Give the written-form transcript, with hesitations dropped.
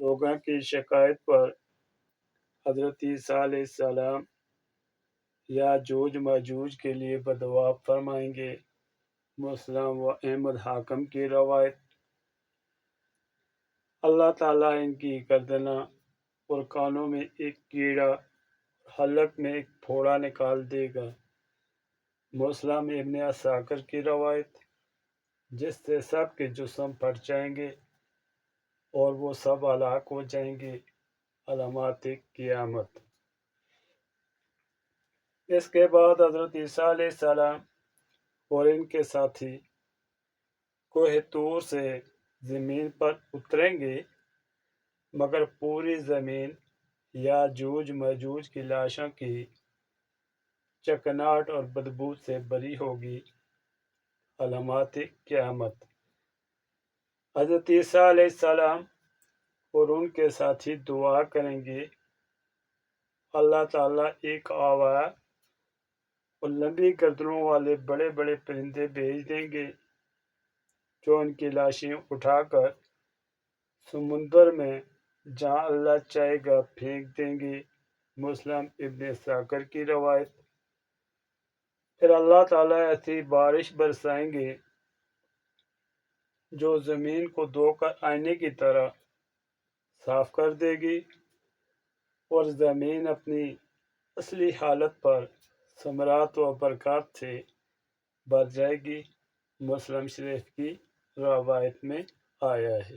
لوگوں کی شکایت پر حضرت عیسیٰ علیہ السلام یاجوج ماجوج کے لیے بدعا فرمائیں گے۔ مسلم و احمد حاکم کی روایت۔ اللہ تعالیٰ ان کی گردنوں اور کانوں میں ایک کیڑا، حلق میں ایک پھوڑا نکال دے گا۔ مسلم ابن عساکر کی روایت، جس سے سب کے جسم پھٹ جائیں گے اور وہ سب ہلاک ہو جائیں گے۔ علامات قیامت۔ اس کے بعد حضرت عیسیٰ علیہ السلام اور ان کے ساتھی کوہ طور سے زمین پر اتریں گے، مگر پوری زمین یاجوج ماجوج کی لاشوں کی چکناہٹ اور بدبو سے بری ہوگی۔ علامات قیامت۔ حضرت عیسیٰ علیہ السلام اور ان کے ساتھی دعا کریں گے، اللہ تعالیٰ ایک آوار اور لمبی گردنوں والے بڑے بڑے پرندے بھیج دیں گے جو ان کی لاشیں اٹھا کر سمندر میں جہاں اللہ چاہے گا پھینک دیں گے۔ مسلم ابن عساکر کی روایت۔ پھر اللہ تعالیٰ ایسی بارش برسائیں گے جو زمین کو دھو کر آئینے کی طرح صاف کر دے گی اور زمین اپنی اصلی حالت پر ثمرات و برکات سے بھر جائے گی۔ مسلم شریف کی روایت میں آیا ہے۔